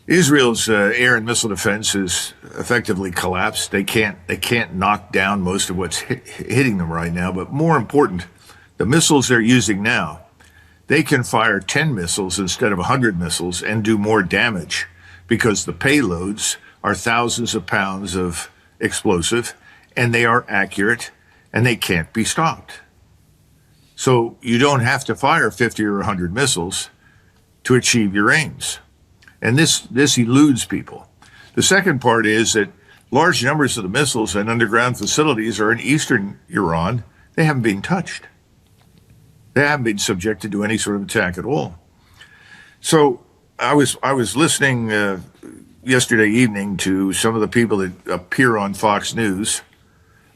Israel's air and missile defense is effectively collapsed. They can't knock down most of what's hitting them right now. But more important, the missiles they're using now, they can fire 10 missiles instead of 100 missiles and do more damage because the payloads are thousands of pounds of explosive, and they are accurate, and they can't be stopped. So you don't have to fire 50 or 100 missiles to achieve your aims. And this eludes people. The second part is that large numbers of the missiles and underground facilities are in eastern Iran. They haven't been touched. They haven't been subjected to any sort of attack at all. So I was listening yesterday evening to some of the people that appear on Fox News.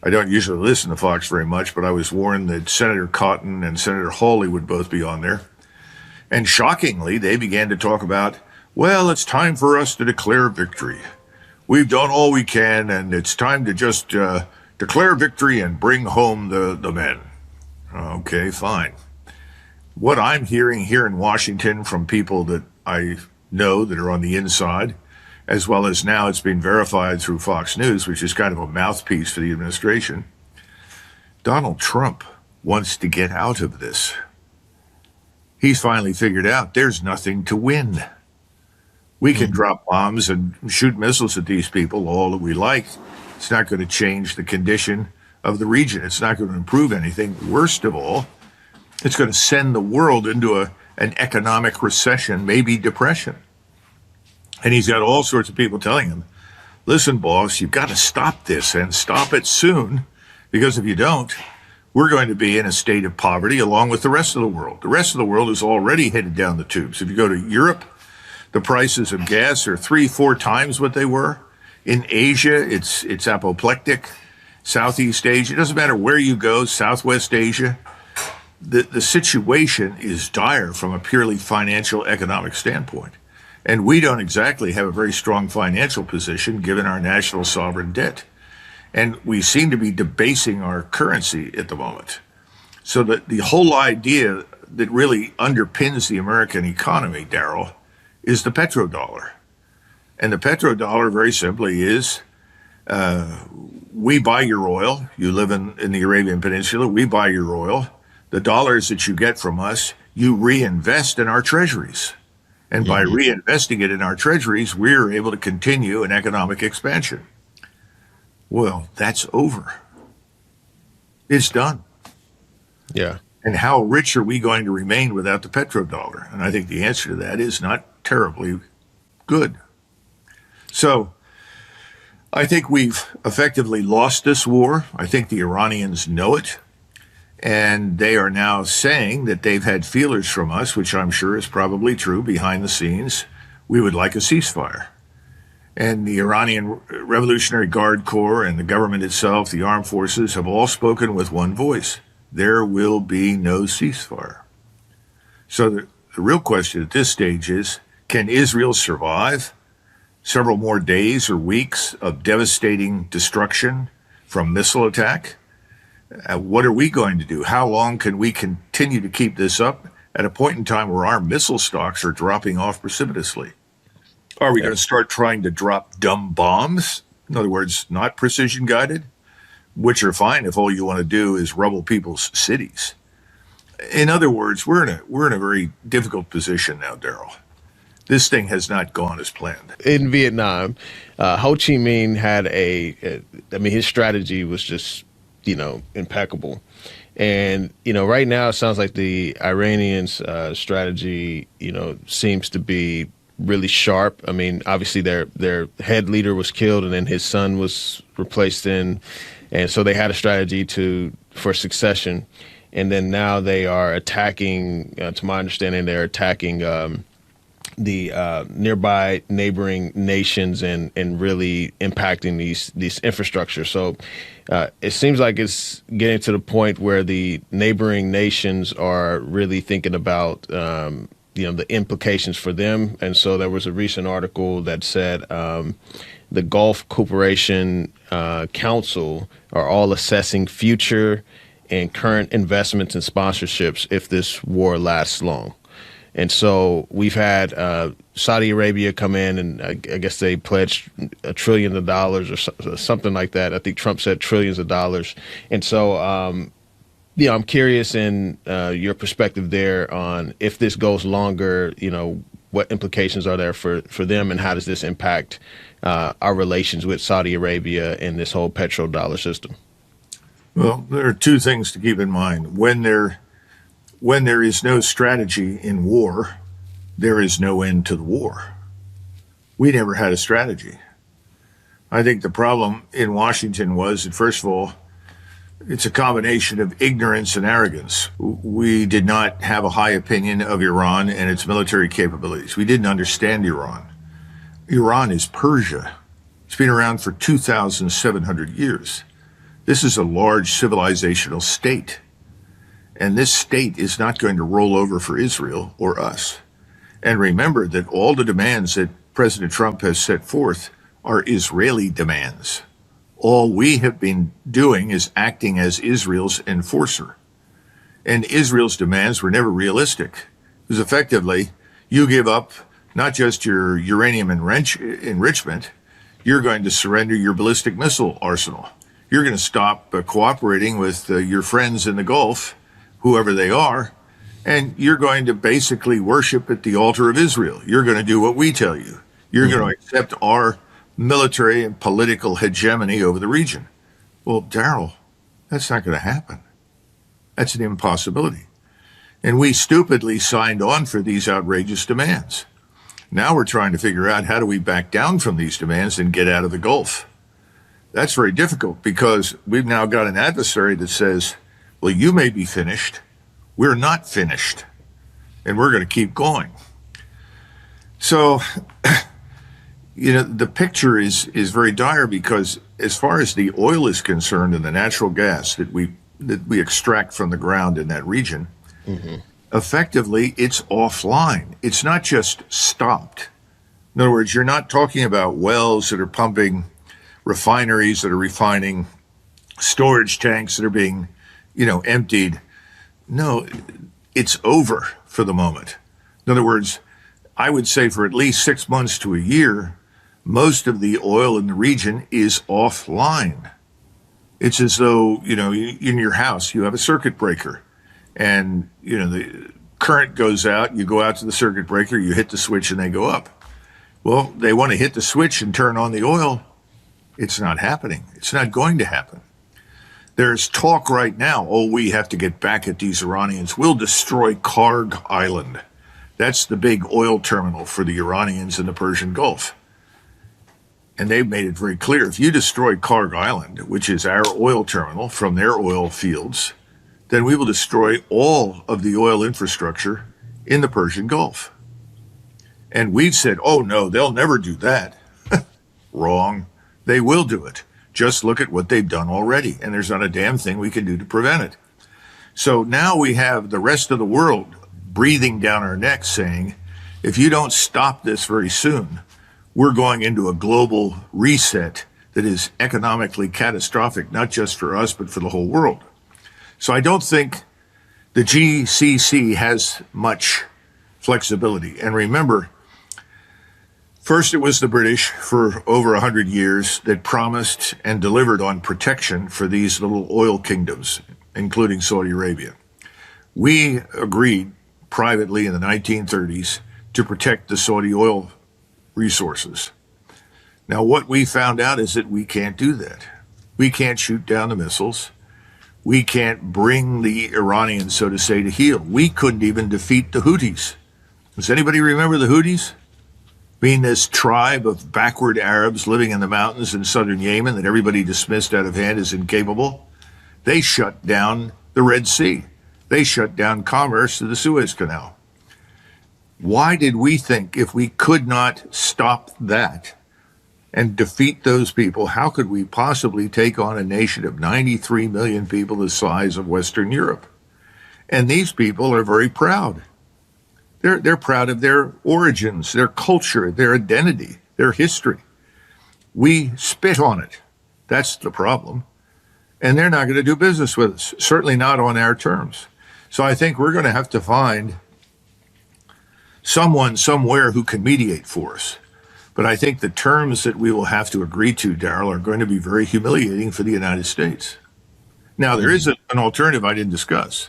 I don't usually listen to Fox very much, but I was warned that Senator Cotton and Senator Hawley would both be on there. And shockingly, they began to talk about, well, it's time for us to declare victory. We've done all we can, and it's time to just declare victory and bring home the men. Okay, fine. What I'm hearing here in Washington from people that I know that are on the inside, as well as now it's been verified through Fox News, which is kind of a mouthpiece for the administration, Donald Trump wants to get out of this. He's finally figured out there's nothing to win. We can drop bombs and shoot missiles at these people all that we like. It's not going to change the condition of the region. It's not going to improve anything. Worst of all, it's going to send the world into an economic recession, maybe depression. And he's got all sorts of people telling him, listen, boss, you've got to stop this and stop it soon, because if you don't, we're going to be in a state of poverty along with the rest of the world. The rest of the world is already headed down the tubes. If you go to Europe, the prices of gas are 3-4 times what they were. In Asia, it's apoplectic. Southeast Asia, it doesn't matter where you go, Southwest Asia, the situation is dire from a purely financial economic standpoint. And we don't exactly have a very strong financial position given our national sovereign debt. And we seem to be debasing our currency at the moment. So the whole idea that really underpins the American economy, Daryl, is the petrodollar. And the petrodollar, very simply, is we buy your oil. You live in the Arabian Peninsula. We buy your oil. The dollars that you get from us, you reinvest in our treasuries. And by reinvesting it in our treasuries, we're able to continue an economic expansion. Well, that's over. It's done. Yeah. And how rich are we going to remain without the petrodollar? And I think the answer to that is not terribly good. So I think we've effectively lost this war. I think the Iranians know it. And they are now saying that they've had feelers from us, which I'm sure is probably true behind the scenes. We would like a ceasefire. And the Iranian Revolutionary Guard Corps and the government itself, the armed forces, have all spoken with one voice. There will be no ceasefire. So the real question at this stage is, can Israel survive several more days or weeks of devastating destruction from missile attack? What are we going to do? How long can we continue to keep this up at a point in time where our missile stocks are dropping off precipitously? Are we going to start trying to drop dumb bombs? In other words, not precision guided, which are fine if all you want to do is rubble people's cities. In other words, we're in a very difficult position now, Daryl. This thing has not gone as planned. In Vietnam, Ho Chi Minh had his strategy was just, impeccable. And, right now it sounds like the Iranians' strategy, seems to be really sharp. I mean, obviously their head leader was killed and then his son was replaced in. And so they had a strategy for succession. And then now they are attacking, to my understanding, they're attacking the nearby neighboring nations and really impacting these infrastructure. So it seems like it's getting to the point where the neighboring nations are really thinking about the implications for them. And so there was a recent article that said the Gulf Cooperation Council are all assessing future and current investments and sponsorships if this war lasts long. And so we've had Saudi Arabia come in, and I guess they pledged $1 trillion or something like that. I think Trump said trillions of dollars. And so, I'm curious in your perspective there on if this goes longer, what implications are there for them, and how does this impact our relations with Saudi Arabia and this whole petrodollar system? Well, there are two things to keep in mind. When there is no strategy in war, there is no end to the war. We never had a strategy. I think the problem in Washington was that, first of all, it's a combination of ignorance and arrogance. We did not have a high opinion of Iran and its military capabilities. We didn't understand Iran. Iran is Persia. It's been around for 2,700 years. This is a large civilizational state. And this state is not going to roll over for Israel or us. And remember that all the demands that President Trump has set forth are Israeli demands. All we have been doing is acting as Israel's enforcer. And Israel's demands were never realistic. Because effectively, you give up not just your uranium enrichment, you're going to surrender your ballistic missile arsenal. You're going to stop cooperating with your friends in the Gulf, whoever they are, and you're going to basically worship at the altar of Israel. You're going to do what we tell you. You're going to accept our military and political hegemony over the region. Well, Darrell, that's not going to happen. That's an impossibility. And we stupidly signed on for these outrageous demands. Now we're trying to figure out how do we back down from these demands and get out of the Gulf. That's very difficult because we've now got an adversary that says, well, you may be finished. We're not finished. And we're going to keep going. So, the picture is very dire because as far as the oil is concerned and the natural gas that we extract from the ground in that region, effectively it's offline. It's not just stopped. In other words, you're not talking about wells that are pumping, refineries that are refining, storage tanks that are being, emptied. No, it's over for the moment. In other words, I would say for at least 6 months to a year, most of the oil in the region is offline. It's as though, in your house, you have a circuit breaker and, the current goes out, you go out to the circuit breaker, you hit the switch and they go up. Well, they want to hit the switch and turn on the oil. It's not happening. It's not going to happen. There's talk right now, we have to get back at these Iranians. We'll destroy Karg Island. That's the big oil terminal for the Iranians in the Persian Gulf. And they've made it very clear, if you destroy Karg Island, which is our oil terminal from their oil fields, then we will destroy all of the oil infrastructure in the Persian Gulf. And we've said, oh no, they'll never do that. Wrong. They will do it. Just look at what they've done already, and there's not a damn thing we can do to prevent it. So now we have the rest of the world breathing down our necks saying, if you don't stop this very soon, we're going into a global reset that is economically catastrophic, not just for us, but for the whole world. So I don't think the GCC has much flexibility. And remember, first, it was the British for over 100 years that promised and delivered on protection for these little oil kingdoms, including Saudi Arabia. We agreed privately in the 1930s to protect the Saudi oil resources. Now, what we found out is that we can't do that. We can't shoot down the missiles. We can't bring the Iranians, so to say, to heel. We couldn't even defeat the Houthis. Does anybody remember the Houthis? Being this tribe of backward Arabs living in the mountains in southern Yemen that everybody dismissed out of hand as incapable. They shut down the Red Sea. They shut down commerce to the Suez Canal. Why did we think if we could not stop that and defeat those people, how could we possibly take on a nation of 93 million people the size of Western Europe? And these people are very proud. They're proud of their origins, their culture, their identity, their history. We spit on it. That's the problem. And they're not going to do business with us, certainly not on our terms. So I think we're going to have to find someone somewhere who can mediate for us. But I think the terms that we will have to agree to, Darrell, are going to be very humiliating for the United States. Now, there is an alternative I didn't discuss,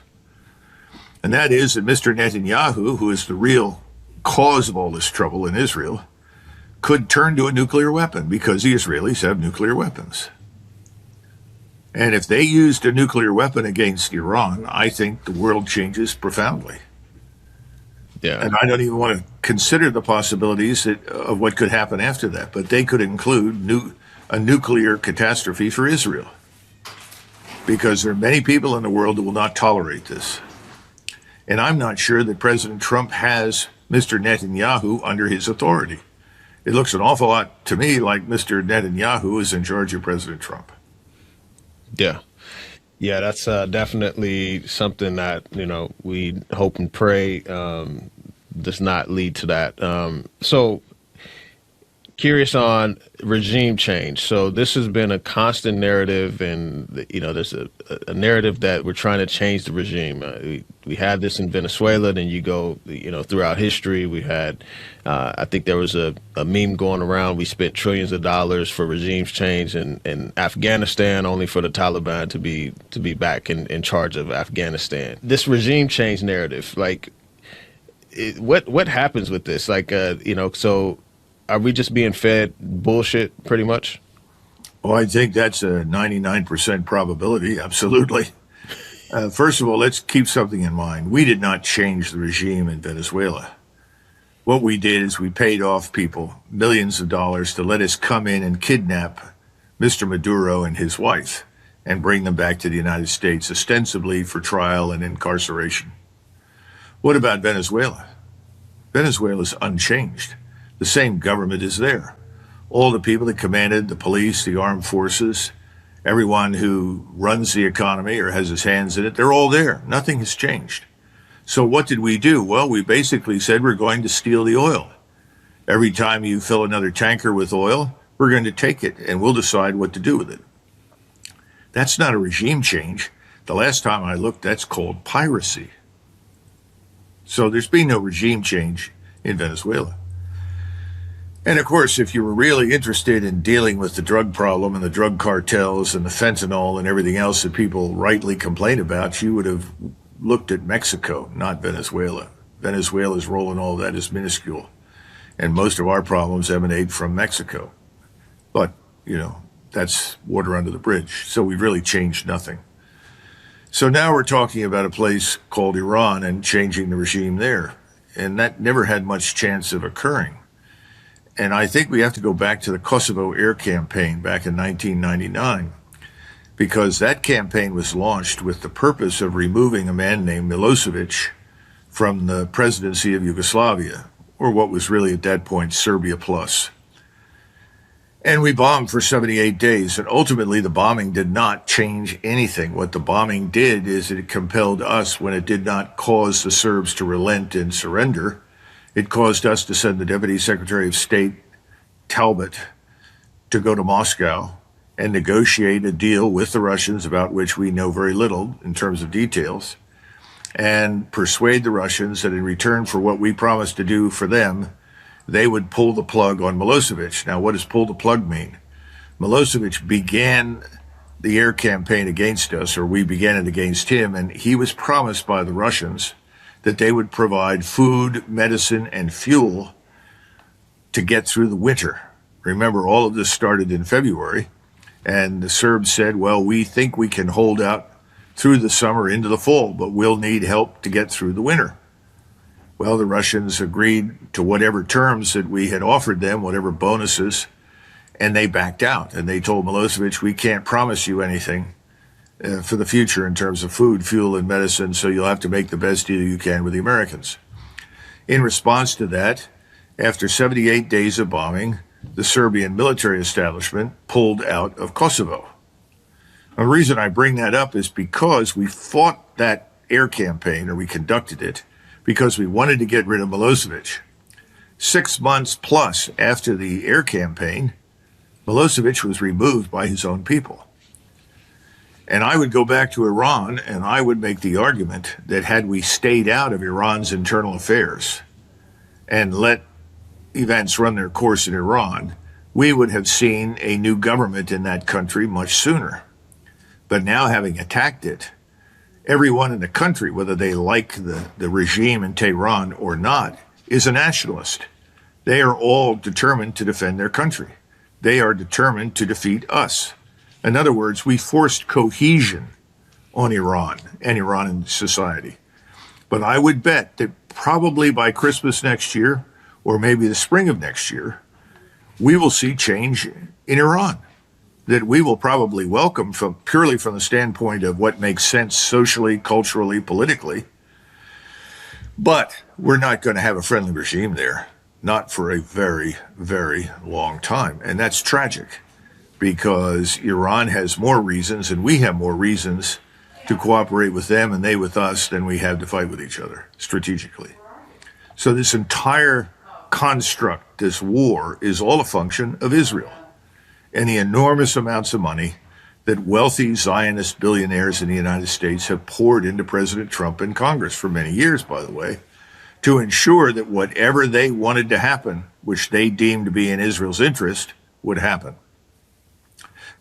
and that is that Mr. Netanyahu, who is the real cause of all this trouble in Israel, could turn to a nuclear weapon because the Israelis have nuclear weapons. And if they used a nuclear weapon against Iran, I think the world changes profoundly. Yeah. And I don't even want to consider the possibilities of what could happen after that, but they could include a nuclear catastrophe for Israel, because there are many people in the world who will not tolerate this. And I'm not sure that President Trump has Mr. Netanyahu under his authority. It looks an awful lot to me like Mr. Netanyahu is in charge of President Trump. Yeah. Yeah, that's definitely something that, we hope and pray does not lead to that. So curious on regime change. So this has been a constant narrative, and there's a narrative that we're trying to change the regime. We had this in Venezuela, then you go, throughout history. We had, I think there was a meme going around. We spent trillions of dollars for regimes change in Afghanistan, only for the Taliban to be back in charge of Afghanistan. This regime change narrative, what happens with this? So. Are we just being fed bullshit pretty much? Oh, I think that's a 99% probability. Absolutely. First of all, let's keep something in mind. We did not change the regime in Venezuela. What we did is we paid off people millions of dollars to let us come in and kidnap Mr. Maduro and his wife and bring them back to the United States, ostensibly for trial and incarceration. What about Venezuela? Venezuela is unchanged. The same government is there. All the people that commanded the police, the armed forces, everyone who runs the economy or has his hands in it, they're all there. Nothing has changed. So what did we do? Well, we basically said we're going to steal the oil. Every time you fill another tanker with oil, we're going to take it and we'll decide what to do with it. That's not a regime change. The last time I looked, that's called piracy. So there's been no regime change in Venezuela. And of course, if you were really interested in dealing with the drug problem and the drug cartels and the fentanyl and everything else that people rightly complain about, you would have looked at Mexico, not Venezuela. Venezuela's role in all that is minuscule. And most of our problems emanate from Mexico. But, that's water under the bridge. So we've really changed nothing. So now we're talking about a place called Iran and changing the regime there. And that never had much chance of occurring. And I think we have to go back to the Kosovo air campaign back in 1999, because that campaign was launched with the purpose of removing a man named Milosevic from the presidency of Yugoslavia, or what was really at that point Serbia Plus. And we bombed for 78 days, and ultimately the bombing did not change anything. What the bombing did is it compelled us, when it did not cause the Serbs to relent and surrender, it caused us to send the Deputy Secretary of State, Talbot, to go to Moscow and negotiate a deal with the Russians about which we know very little in terms of details, and persuade the Russians that in return for what we promised to do for them, they would pull the plug on Milosevic. Now, what does pull the plug mean? Milosevic began the air campaign against us, or we began it against him, and he was promised by the Russians that they would provide food, medicine, and fuel to get through the winter. Remember, all of this started in February, and the Serbs said, well, we think we can hold out through the summer into the fall, but we'll need help to get through the winter. Well, the Russians agreed to whatever terms that we had offered them, whatever bonuses, and they backed out. And they told Milosevic, we can't promise you anything for the future in terms of food, fuel, and medicine, so you'll have to make the best deal you can with the Americans. In response to that, after 78 days of bombing, the Serbian military establishment pulled out of Kosovo. The reason I bring that up is because we fought that air campaign, or we conducted it, because we wanted to get rid of Milosevic. 6 months plus after the air campaign, Milosevic was removed by his own people. And I would go back to Iran and I would make the argument that had we stayed out of Iran's internal affairs, and let events run their course in Iran, we would have seen a new government in that country much sooner. But now, having attacked it, everyone in the country, whether they like the regime in Tehran or not, is a nationalist. They are all determined to defend their country. They are determined to defeat us. In other words, we forced cohesion on Iran and Iranian society. But I would bet that probably by Christmas next year, or maybe the spring of next year, we will see change in Iran that we will probably welcome purely from the standpoint of what makes sense socially, culturally, politically. But we're not going to have a friendly regime there, not for a very, very long time. And that's tragic because Iran has more reasons and we have more reasons to cooperate with them and they with us than we have to fight with each other strategically. So this entire construct, this war, is all a function of Israel and the enormous amounts of money that wealthy Zionist billionaires in the United States have poured into President Trump and Congress for many years, by the way, to ensure that whatever they wanted to happen, which they deemed to be in Israel's interest, would happen.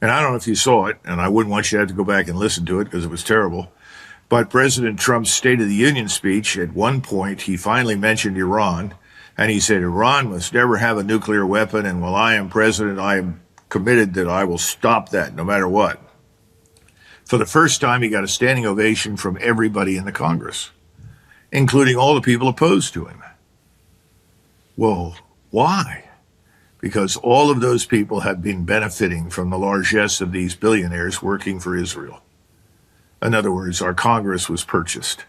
And I don't know if you saw it, and I wouldn't want you to have to go back and listen to it because it was terrible, but President Trump's State of the Union speech, at one point, he finally mentioned Iran, and he said, Iran must never have a nuclear weapon, and while I am president, I am committed that I will stop that no matter what. For the first time, he got a standing ovation from everybody in the Congress, including all the people opposed to him. Well, why? Because all of those people have been benefiting from the largesse of these billionaires working for Israel. In other words, our Congress was purchased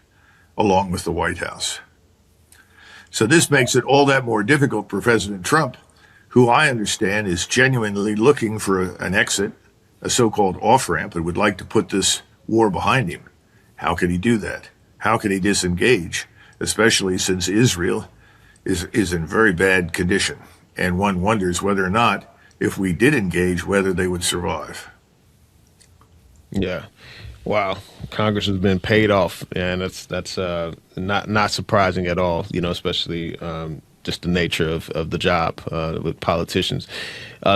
along with the White House. So this makes it all that more difficult for President Trump, who I understand is genuinely looking for an exit, a so-called off-ramp, and would like to put this war behind him. How can he do that? How can he disengage, especially since Israel is in very bad condition? And one wonders whether or not, if we did engage, whether they would survive. Yeah. Wow. Congress has been paid off, and that's not surprising at all, especially just the nature of the job with politicians.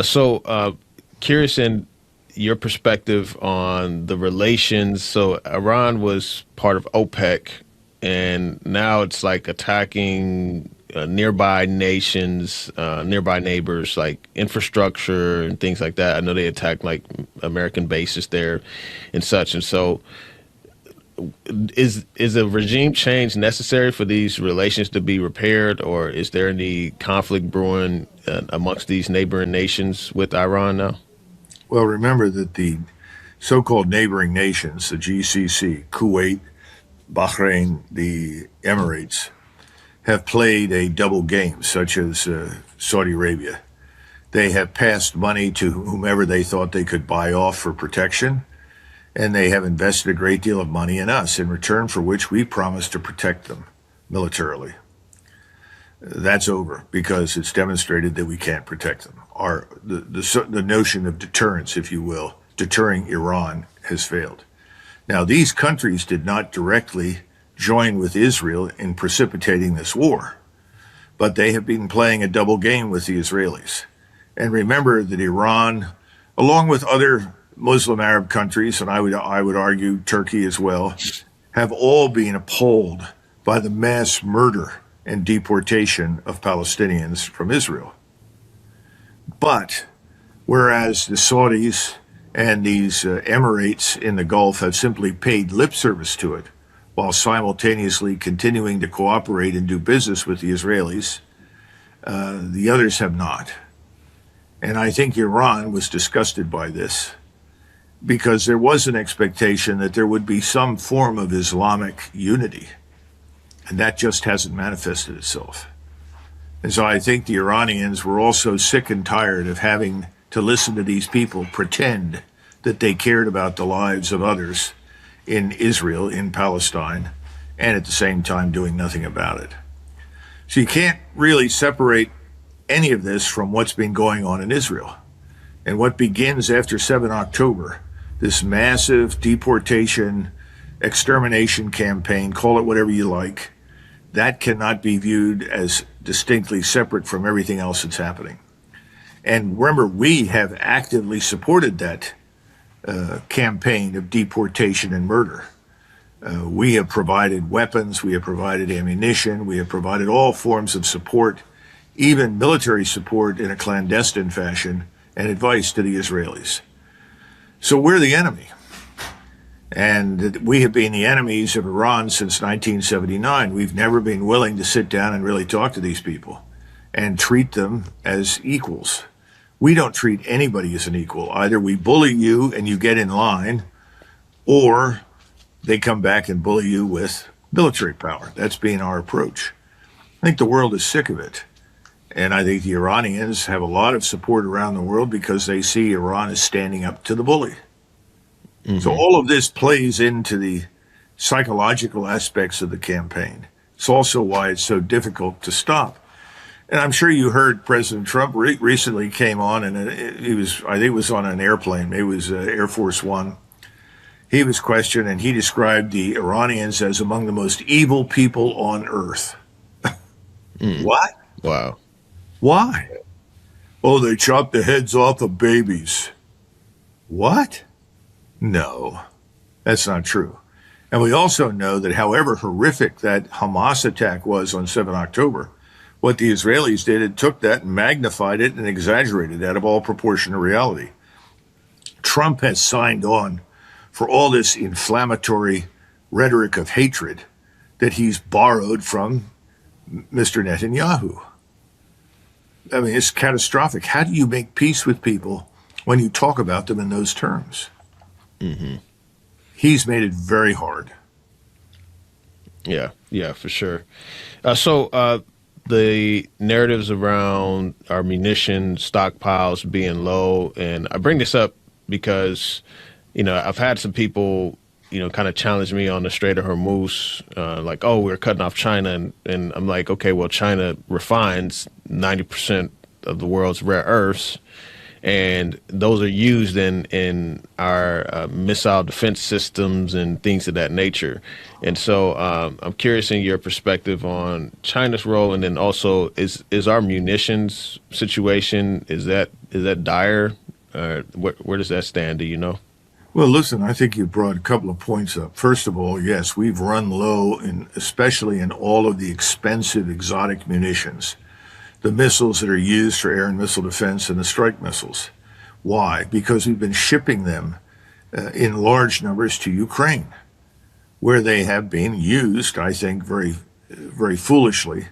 So curious in your perspective on the relations. So Iran was part of OPEC, and now it's like attacking nearby nations, nearby neighbors, like infrastructure and things like that. I know they attacked like American bases there and such. And so is a regime change necessary for these relations to be repaired, or is there any conflict brewing amongst these neighboring nations with Iran now? Well, remember that the so-called neighboring nations, the GCC, Kuwait, Bahrain, the Emirates, have played a double game, such as Saudi Arabia. They have passed money to whomever they thought they could buy off for protection, and they have invested a great deal of money in us, in return for which we promised to protect them militarily. That's over because it's demonstrated that we can't protect them. The notion of deterrence, if you will, deterring Iran has failed. Now, these countries did not directly join with Israel in precipitating this war, but they have been playing a double game with the Israelis. And remember that Iran, along with other Muslim Arab countries, and I would argue Turkey as well, have all been appalled by the mass murder and deportation of Palestinians from Israel. But whereas the Saudis and these Emirates in the Gulf have simply paid lip service to it, while simultaneously continuing to cooperate and do business with the Israelis, the others have not. And I think Iran was disgusted by this because there was an expectation that there would be some form of Islamic unity, and that just hasn't manifested itself. And so I think the Iranians were also sick and tired of having to listen to these people pretend that they cared about the lives of others in Israel, in Palestine, and at the same time doing nothing about it. So you can't really separate any of this from what's been going on in Israel. And what begins after 7 October, this massive deportation, extermination campaign, call it whatever you like, that cannot be viewed as distinctly separate from everything else that's happening. And remember, we have actively supported that campaign of deportation and murder. We have provided weapons, we have provided ammunition, we have provided all forms of support, even military support in a clandestine fashion, and advice to the Israelis. So we're the enemy. And we have been the enemies of Iran since 1979. We've never been willing to sit down and really talk to these people and treat them as equals. We don't treat anybody as an equal. Either we bully you and you get in line, or they come back and bully you with military power. That's been our approach. I think the world is sick of it. And I think the Iranians have a lot of support around the world because they see Iran as standing up to the bully. Mm-hmm. So all of this plays into the psychological aspects of the campaign. It's also why it's so difficult to stop. And I'm sure you heard President Trump recently came on, and he was, I think it was on an airplane, maybe it was Air Force One. He was questioned, and he described the Iranians as among the most evil people on earth. What? Wow. Why? Oh, they chopped the heads off of babies. What? No, that's not true. And we also know that however horrific that Hamas attack was on 7 October, what the Israelis did, it took that and magnified it and exaggerated that of all proportion to reality. Trump has signed on for all this inflammatory rhetoric of hatred that he's borrowed from Mr. Netanyahu. I mean, it's catastrophic. How do you make peace with people when you talk about them in those terms? Mm-hmm. He's made it very hard. Yeah, for sure. So the narratives around our munition stockpiles being low, and I bring this up because, I've had some people, kind of challenge me on the Strait of Hormuz, like, oh, we're cutting off China. And I'm like, okay, well, China refines 90% of the world's rare earths, and those are used in our missile defense systems and things of that nature. And so I'm curious in your perspective on China's role, and then also is our munitions situation, is that dire? Where does that stand? Do you know? Well, listen, I think you brought a couple of points up. First of all, yes, we've run low, especially in all of the expensive exotic munitions, the missiles that are used for air and missile defense and the strike missiles. Why? Because we've been shipping them in large numbers to Ukraine, where they have been used, I think, very, very foolishly.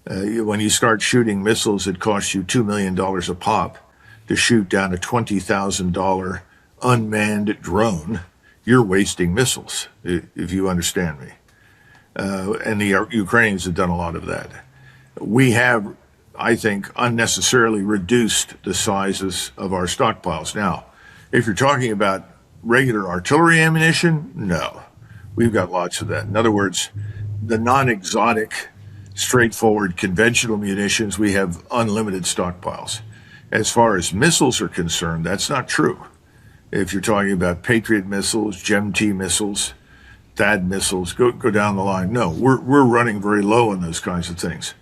When you start shooting missiles that cost you $2 million a pop to shoot down a $20,000 unmanned drone, you're wasting missiles, if you understand me. And the Ukrainians have done a lot of that. We have, I think, unnecessarily reduced the sizes of our stockpiles. Now, if you're talking about regular artillery ammunition, no. We've got lots of that. In other words, the non-exotic, straightforward, conventional munitions, we have unlimited stockpiles. As far as missiles are concerned, that's not true. If you're talking about Patriot missiles, GEM-T missiles, THAAD missiles, go down the line. No, we're running very low on those kinds of things.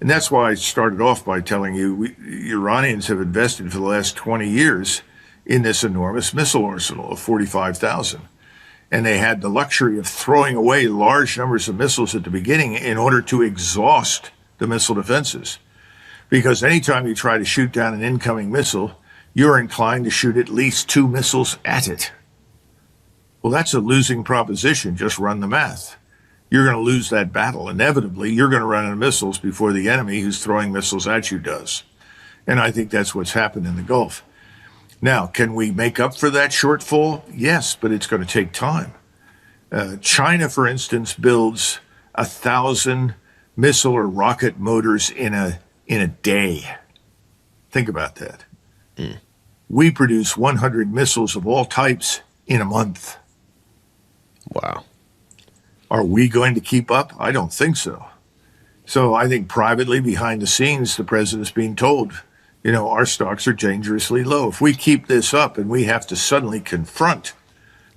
And that's why I started off by telling you Iranians have invested for the last 20 years in this enormous missile arsenal of 45,000. And they had the luxury of throwing away large numbers of missiles at the beginning in order to exhaust the missile defenses. Because anytime you try to shoot down an incoming missile, you're inclined to shoot at least 2 missiles at it. Well, that's a losing proposition. Just run the math. You're going to lose that battle. Inevitably, you're going to run out of missiles before the enemy who's throwing missiles at you does. And I think that's what's happened in the Gulf. Now, can we make up for that shortfall? Yes, but it's going to take time. China, for instance, builds 1,000 missile or rocket motors in a day. Think about that. We produce 100 missiles of all types in a month. Wow. Are we going to keep up? I don't think so. So I think privately, behind the scenes, the president's being told, our stocks are dangerously low. If we keep this up and we have to suddenly confront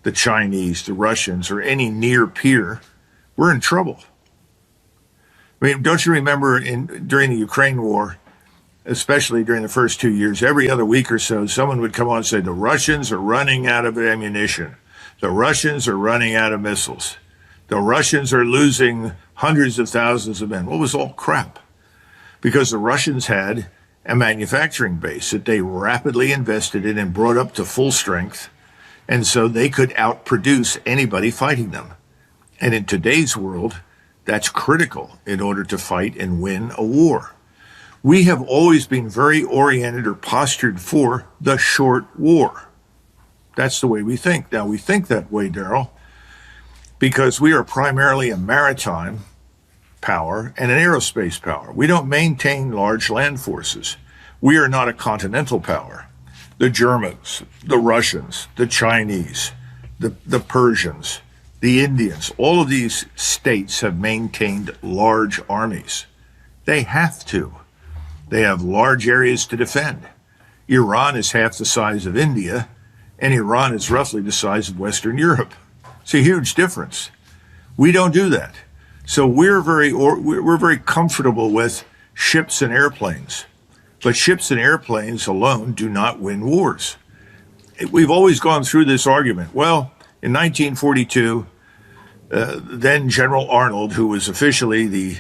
the Chinese, the Russians, or any near peer, we're in trouble. I mean, don't you remember during the Ukraine war, especially during the first 2 years, every other week or so, someone would come on and say, the Russians are running out of ammunition. The Russians are running out of missiles. The Russians are losing hundreds of thousands of men. Well, it was all crap because the Russians had a manufacturing base that they rapidly invested in and brought up to full strength. And so they could outproduce anybody fighting them. And in today's world, that's critical in order to fight and win a war. We have always been very oriented or postured for the short war. That's the way we think. Now, we think that way, Daryl, because we are primarily a maritime power and an aerospace power. We don't maintain large land forces. We are not a continental power. The Germans, the Russians, the Chinese, the Persians, the Indians, all of these states have maintained large armies. They have to. They have large areas to defend. Iran is half the size of India, and Iran is roughly the size of Western Europe. It's a huge difference. We don't do that. So we're very comfortable with ships and airplanes. But ships and airplanes alone do not win wars. We've always gone through this argument. Well, in 1942, then General Arnold, who was officially the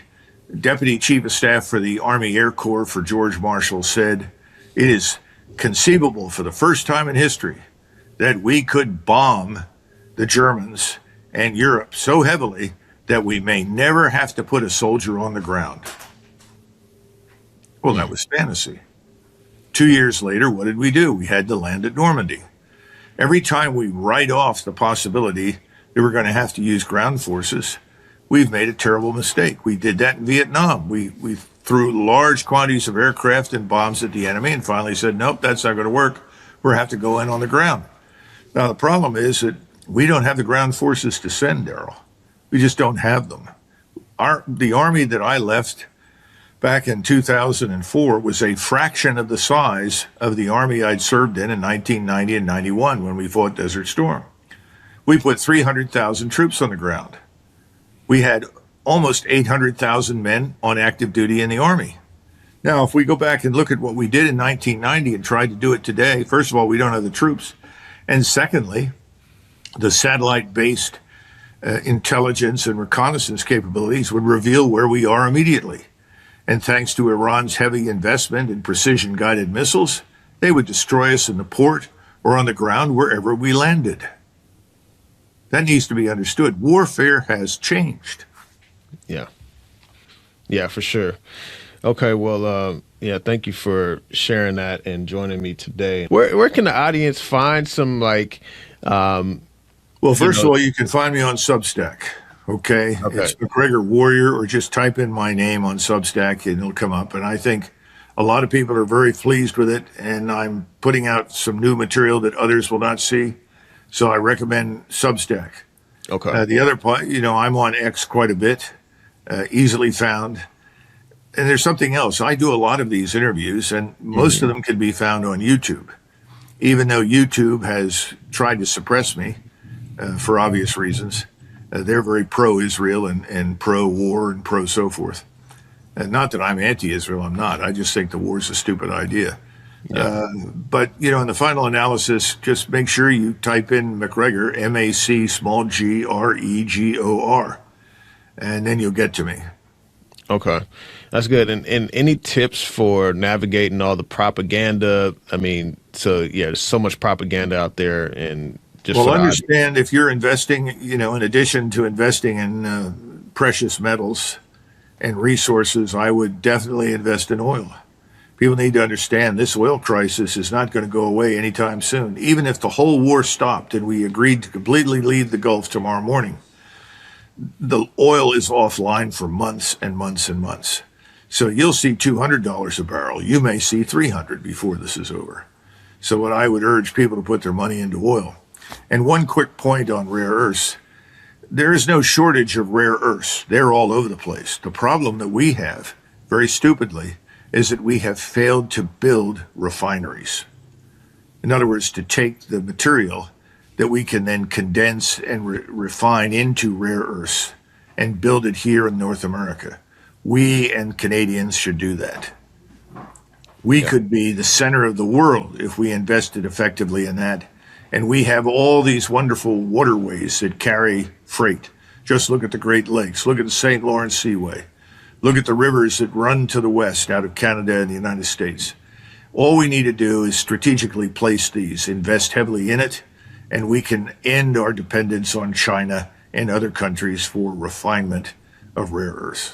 Deputy Chief of Staff for the Army Air Corps for George Marshall, said, it is conceivable for the first time in history that we could bomb the Germans and Europe so heavily that we may never have to put a soldier on the ground. Well, that was fantasy. 2 years later, what did we do? We had to land at Normandy. Every time we write off the possibility that we're going to have to use ground forces, we've made a terrible mistake. We did that in Vietnam. We threw large quantities of aircraft and bombs at the enemy and finally said, nope, that's not going to work. We'll have to go in on the ground. Now, the problem is that we don't have the ground forces to send, Daryl. We just don't have them. The army that I left back in 2004 was a fraction of the size of the army I'd served in 1990 and 91 when we fought Desert Storm. We put 300,000 troops on the ground. We had almost 800,000 men on active duty in the Army. Now, if we go back and look at what we did in 1990 and tried to do it today, first of all, we don't have the troops. And secondly, the satellite-based intelligence and reconnaissance capabilities would reveal where we are immediately. And thanks to Iran's heavy investment in precision-guided missiles, they would destroy us in the port or on the ground wherever we landed. That needs to be understood. Warfare has changed. Yeah. Yeah, for sure. Okay, well, yeah, thank you for sharing that and joining me today. Where can the audience find some, like... well, first of all, you can find me on Substack, okay? It's McGregor Warrior, or just type in my name on Substack and it'll come up. And I think a lot of people are very pleased with it, and I'm putting out some new material that others will not see. So I recommend Substack. Okay. The other part, I'm on X quite a bit, easily found. And there's something else. I do a lot of these interviews, and most of them can be found on YouTube, even though YouTube has tried to suppress me for obvious reasons. They're very pro-Israel and pro-war and pro-so forth. Not that I'm anti-Israel, I'm not. I just think the war's a stupid idea. Yeah. But, in the final analysis, just make sure you type in McGregor, MacGregor, and then you'll get to me. Okay. That's good. And any tips for navigating all the propaganda? I mean, there's so much propaganda out there. And just understand if you're investing, in addition to investing in precious metals and resources, I would definitely invest in oil. People need to understand this oil crisis is not going to go away anytime soon. Even if the whole war stopped and we agreed to completely leave the Gulf tomorrow morning, the oil is offline for months and months and months. So you'll see $200 a barrel. You may see $300 before this is over. So what I would urge people to put their money into oil. And one quick point on rare earths. There is no shortage of rare earths. They're all over the place. The problem that we have, very stupidly, is that we have failed to build refineries. In other words, to take the material that we can then condense and refine into rare earths and build it here in North America. We and Canadians should do that. We could be the center of the world if we invested effectively in that. And we have all these wonderful waterways that carry freight. Just look at the Great Lakes. Look at the St. Lawrence Seaway. Look at the rivers that run to the west out of Canada and the United States. All we need to do is strategically place these, invest heavily in it, and we can end our dependence on China and other countries for refinement of rare earths.